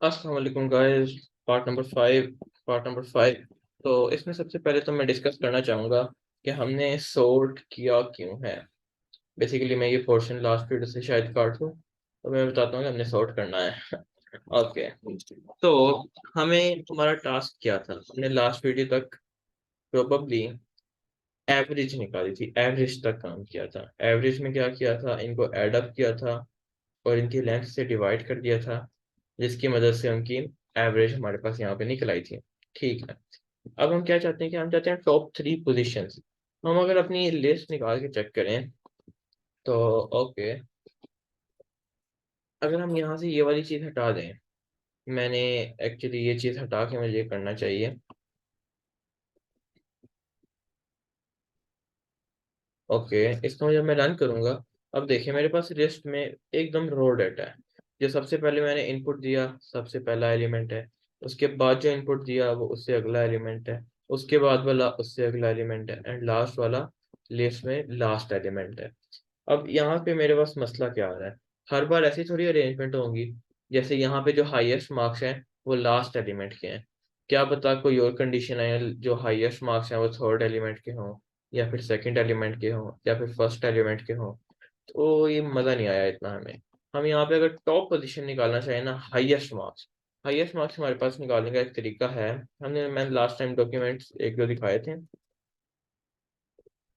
अस्सलाम वालेकुम guys. Part number 5। तो इसमें सबसे पहले तो मैं डिस्कस करना चाहूँगा कि हमने सॉर्ट किया क्यों है। बेसिकली मैं ये पोर्शन लास्ट वीडियो से शायद काट दूँ, तो मैं बताता हूँ कि हमने सॉर्ट करना है। ओके। तो हमें हमारा टास्क क्या था, हमने लास्ट वीडियो तक प्रोबेबली एवरेज निकाली थी, एवरेज तक काम किया था। एवरेज में क्या किया था, इनको ऐड अप किया था और इनकी लेंथ से डिवाइड कर दिया था, जिसकी मदद से उनकी एवरेज हमारे पास यहाँ पे निकल आई थी। ठीक है। अब हम क्या चाहते हैं कि हम चाहते हैं टॉप 3 पोजीशंस। हम अगर अपनी लिस्ट निकाल के चेक करें तो ओके, अगर हम यहाँ से ये वाली चीज़ हटा दें, मैंने एक्चुअली ये चीज़ हटा के मुझे ये करना चाहिए। ओके, इसको जब मैं रन करूंगा, अब देखिए मेरे पास लिस्ट में एकदम रो डाटा है। जो सबसे पहले मैंने इनपुट दिया सबसे पहला एलिमेंट है, उसके बाद जो इनपुट दिया वो उससे अगला एलिमेंट है, उसके बाद वाला उससे अगला एलिमेंट है, एंड लास्ट वाला लिस्ट में लास्ट एलिमेंट है। अब यहाँ पे मेरे पास मसला क्या आ रहा है, हर बार ऐसी थोड़ी अरेंजमेंट होंगी। जैसे यहाँ पे जो हाईएस्ट मार्क्स हैं वो लास्ट एलिमेंट के हैं, क्या पता कोई और कंडीशन है जो हाईएस्ट मार्क्स हैं वो थर्ड एलिमेंट के हों, या फिर सेकंड एलिमेंट के हों, या फिर फर्स्ट एलिमेंट के हों। तो ये मज़ा नहीं आया इतना हमें। हम यहाँ पे अगर टॉप पोजीशन निकालना चाहें ना, हाईएस्ट मार्क्स हमारे पास निकालने का एक तरीका है। मैंने लास्ट टाइम डॉक्यूमेंट्स एक दो दिखाए थे,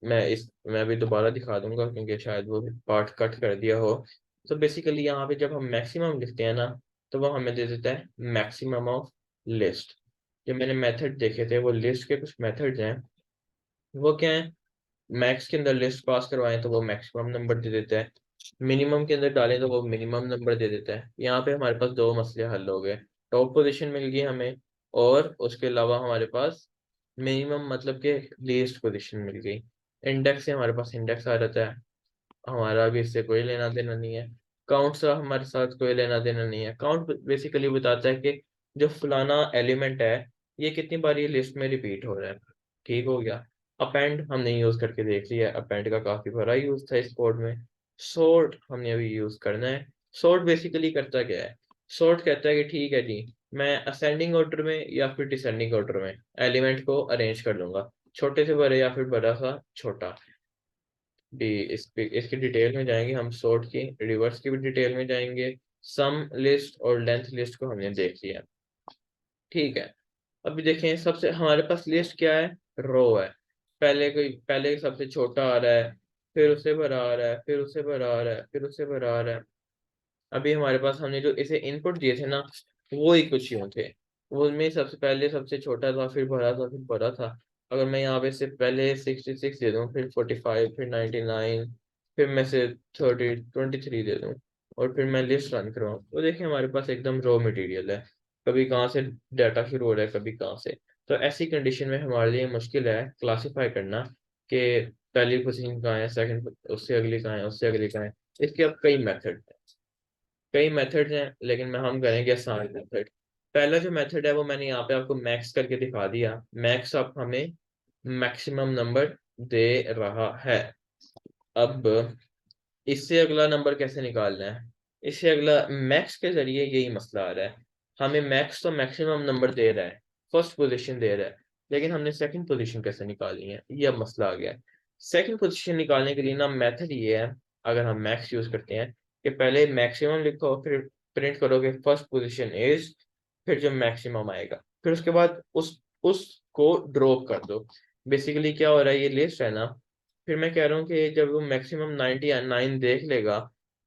मैं अभी दोबारा दिखा दूंगा क्योंकि शायद वो पार्ट कट कर दिया हो। तो बेसिकली यहाँ पे जब हम मैक्सिमम लिखते हैं ना, तो वो हमें दे देता है मैक्सिमम ऑफ लिस्ट। जो मैंने मेथड देखे थे, वो लिस्ट के कुछ मेथड्स हैं। वो क्या है, मैक्स के अंदर लिस्ट पास करवाएं तो वो मैक्सिमम नंबर दे देता है, मिनिमम के अंदर डालें तो वो मिनिमम नंबर दे देता है। यहाँ पे हमारे पास दो मसले हल हो गए, टॉप पोजीशन मिल गई हमें, और उसके अलावा हमारे पास मिनिमम मतलब के लीस्ट पोजीशन मिल गई। इंडेक्स से हमारे पास इंडेक्स आ जाता है, हमारा भी इससे कोई लेना देना नहीं है। काउंट से हमारे साथ कोई लेना देना नहीं है। काउंट बेसिकली बताता है कि जो फलाना एलिमेंट है ये कितनी बार ये लिस्ट में रिपीट हो रहा है। ठीक हो गया। अपेंड हमने यूज करके देख लिया, अपेंड का काफी बड़ा यूज था इस कोड में। सॉर्ट हमने अभी यूज करना है। सॉर्ट बेसिकली करता क्या है, सॉर्ट कहता है कि ठीक है जी, मैं असेंडिंग ऑर्डर में या फिर डिसेंडिंग ऑर्डर में एलिमेंट को अरेंज कर लूंगा, छोटे से बड़े या फिर बड़ा सा छोटा। इसकी डिटेल में जाएंगे हम, सॉर्ट की रिवर्स की भी डिटेल में जाएंगे। सम लिस्ट और लेंथ लिस्ट को हमने देख लिया। ठीक है। अभी देखें, सबसे हमारे पास लिस्ट क्या है, रो है। पहले सबसे छोटा आ रहा है, फिर उससे बड़ा आ रहा है, फिर उससे बड़ा आ रहा है, फिर उससे बड़ा आ रहा है। अभी हमारे पास हमने जो इसे इनपुट दिए थे ना, वो ही कुछ यूं थे। वो उनमें सबसे पहले सबसे छोटा था, फिर बड़ा था, फिर बड़ा था। अगर मैं यहाँ पे से पहले 66 दे दूँ, फिर 45, फिर 99, फिर मैं से 23 दे दूँ, और फिर मैं लिस्ट रन करवाऊँ, तो देखिए हमारे पास एकदम रॉ मटेरियल है। कभी कहाँ से डाटा शुरू हो रहा है, कभी कहाँ से। तो ऐसी कंडीशन में हमारे लिए मुश्किल है क्लासीफाई करना कि पहली पोजीशन कहाँ है, सेकंड उससे अगली कहाँ है, उससे अगली कहाँ है। इसके अब कई मेथड्स हैं, लेकिन हम करेंगे आसान मेथड। पहला जो मेथड है वो मैंने यहाँ पे आपको मैक्स करके दिखा दिया। मैक्स अब हमें मैक्सिमम नंबर दे रहा है। अब इससे अगला नंबर कैसे निकालना है, इससे अगला मैक्स के जरिए यही मसला आ रहा है। हमें मैक्स तो मैक्सिमम नंबर दे रहा है, फर्स्ट पोजीशन दे रहा है, लेकिन हमने सेकंड पोजीशन कैसे निकालनी है, ये अब मसला आ गया है। सेकंड पोजीशन निकालने के लिए ना मेथड ये है, अगर हम मैक्स यूज करते हैं, कि पहले मैक्सिमम लिखो, फिर प्रिंट करोगे फर्स्ट पोजीशन इज, फिर जो मैक्सिमम आएगा, फिर उसके बाद उसको ड्रॉप कर दो। बेसिकली क्या हो रहा है, ये लिस्ट है ना, फिर मैं कह रहा हूँ कि जब वो मैक्सिमम 99 देख लेगा,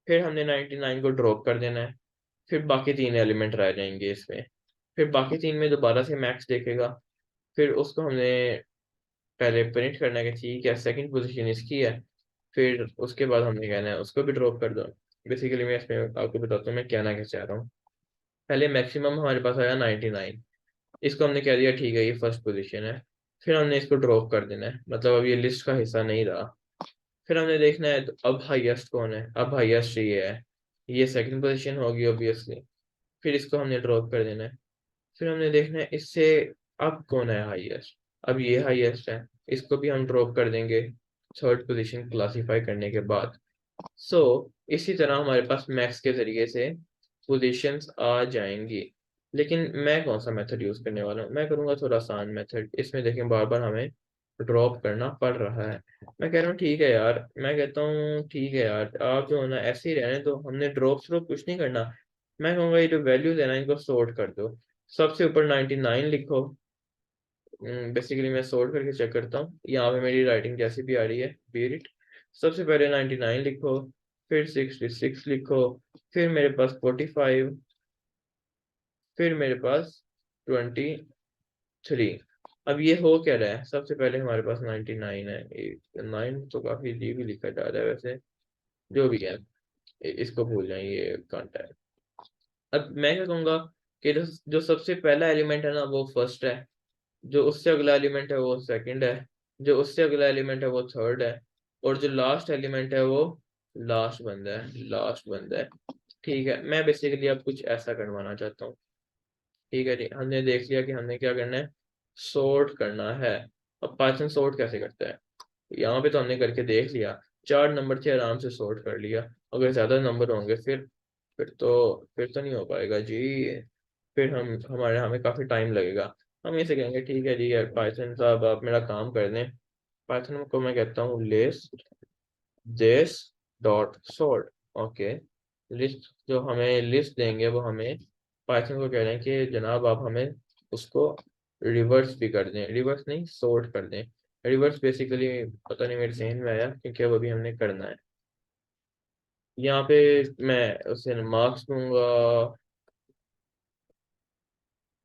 फिर हमने 99 को ड्रॉप कर देना है। फिर बाकी तीन एलिमेंट रह जाएंगे इसमें, फिर बाकी तीन में दोबारा से मैक्स देखेगा, फिर उसको हमने पहले प्रिंट करना है कि ठीक है सेकंड पोजीशन इसकी है, फिर उसके बाद हमने कहना है उसको भी ड्रॉप कर दो। बेसिकली मैं इसमें आपको बताता हूँ मैं कहना क्या चाह रहा हूँ। पहले मैक्सिमम हमारे पास आया 99, इसको हमने कह दिया ठीक है ये फर्स्ट पोजीशन है, फिर हमने इसको ड्रॉप कर देना है, मतलब अब ये लिस्ट का हिस्सा नहीं रहा। फिर हमने देखना है तो अब हाईएस्ट कौन है, अब हाईएस्ट ये है, ये सेकंड पोजीशन होगी ऑब्वियसली, फिर इसको हमने ड्रॉप कर देना है। फिर हमने देखना है इससे अब कौन है हाईएस्ट, अब ये हाईएस्ट है, इसको भी हम ड्रॉप कर देंगे थर्ड पोजीशन क्लासीफाई करने के बाद। सो इसी तरह हमारे पास मैक्स के जरिए से पोजीशंस आ जाएंगी। लेकिन मैं कौन सा मेथड यूज करने वाला हूँ, मैं करूंगा थोड़ा आसान मेथड। इसमें देखें बार बार हमें ड्रॉप करना पड़ रहा है। मैं कह रहा हूँ ठीक है यार, मैं कहता हूँ ठीक है यार, आप जो है ना ऐसे ही रहने दो, हमने ड्रॉप श्रॉप कुछ नहीं करना। मैं कहूँगा ये जो वैल्यूज है ना इनको सॉर्ट कर दो। सबसे ऊपर 99 लिखो। बेसिकली मैं सॉर्ट करके चेक करता हूँ, यहाँ पे मेरी राइटिंग जैसी भी आ रही है, बी इट। सबसे पहले 99 लिखो, फिर 66 लिखो, फिर मेरे पास 45, फिर मेरे पास 23। अब ये हो क्या रहा है, सबसे पहले हमारे पास 99 है, 9 तो काफी अजीब ही लिखा जा रहा है वैसे, जो भी है इसको भूल जाए, ये कांटा है। अब मैं क्या कहूंगा कि जो सबसे पहला एलिमेंट है ना वो फर्स्ट है, जो उससे अगला एलिमेंट है वो सेकंड है, जो उससे अगला एलिमेंट है वो थर्ड है, और जो लास्ट एलिमेंट है वो लास्ट बंदा है, लास्ट बंदा है। ठीक है, मैं बेसिकली अब कुछ ऐसा करवाना चाहता हूँ। ठीक है जी, हमने देख लिया कि हमने क्या करना है, सॉर्ट करना है। अब पाइथन सॉर्ट कैसे करता है, यहाँ पे तो हमने करके देख लिया। 4 नंबर थे, आराम से सॉर्ट कर लिया। अगर ज्यादा नंबर होंगे फिर तो नहीं हो पाएगा जी। फिर हमारे हमें काफी टाइम लगेगा। हम ऐसे कहेंगे ठीक है जी यार पाइथन साहब आप मेरा काम कर दें। पाइथन को मैं कहता हूँ list this dot sort. Okay, list जो हमें लिस्ट देंगे वो हमें पाइथन को कह रहे हैं कि जनाब आप हमें उसको रिवर्स भी कर दें, रिवर्स नहीं सॉर्ट कर दें। रिवर्स बेसिकली पता नहीं मेरे सहन में आया क्योंकि अब अभी हमने करना है। यहाँ पे मैं उसे मार्क्स दूंगा।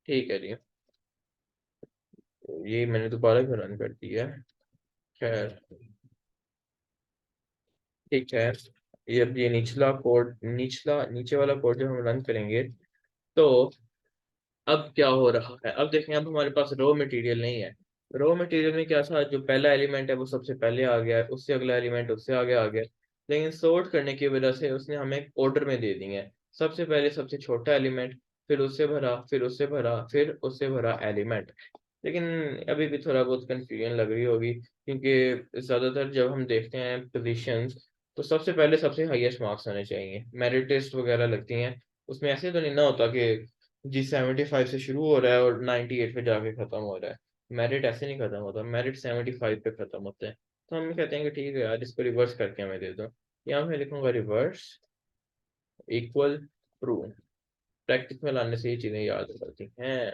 ठीक है जी, ये मैंने दोबारा क्यों रन कर दिया है। खैर ठीक है, ये अब ये निचला कोड, निचला नीचे वाला कोड जब हम रन करेंगे तो अब क्या हो रहा है, अब देखें अब हमारे पास रो मटेरियल नहीं है। रो मटेरियल में क्या था, जो पहला एलिमेंट है वो सबसे पहले आ गया, उससे अगला एलिमेंट उससे आगे आ गया। लेकिन सॉर्ट करने की वजह से उसने हमें ऑर्डर में दे दिए हैं। सबसे पहले सबसे छोटा एलिमेंट, फिर उससे भरा, फिर उससे भरा, फिर उससे भरा एलिमेंट। लेकिन अभी भी थोड़ा बहुत कंफ्यूजन लग रही होगी क्योंकि ज्यादातर जब हम देखते हैं पोजीशंस तो सबसे पहले सबसे हाईएस्ट मार्क्स आने चाहिए। मेरिट टेस्ट वगैरह लगती हैं, उसमें ऐसे तो नहीं ना होता कि जी 75 से शुरू हो रहा है और 98 पे जाके खत्म हो रहा है। मेरिट ऐसे नहीं खत्म होता, मेरिट 75 पे खत्म होते हैं। तो हम कहते हैं कि ठीक है यार इसको रिवर्स करके हमें दे दो। यहाँ मैं लिखूंगा रिवर्स इक्वल ट्रू। प्रैक्टिस में लाने से ही चीजें याद हो जाती हैं।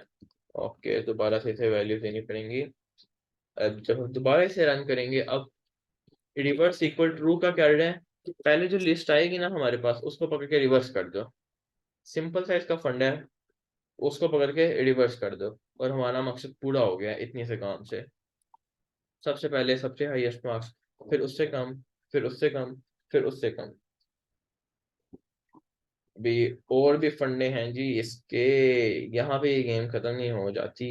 ओके, दोबारा से इसे वैल्यू देनी पड़ेंगी। अब जब हम दोबारा इसे रन करेंगे, अब रिवर्स इक्वल ट्रू का क्या है, पहले जो लिस्ट आएगी ना हमारे पास उसको पकड़ के रिवर्स कर दो। सिंपल सा इसका फंडा है, उसको पकड़ के रिवर्स कर दो और हमारा मकसद पूरा हो गया इतनी से काम से। सबसे पहले सबसे हाईएस्ट मार्क्स, फिर उससे कम, फिर उससे कम, फिर उससे कम। भी और भी फंडे हैं जी इसके, यहाँ पे ये गेम खत्म नहीं हो जाती।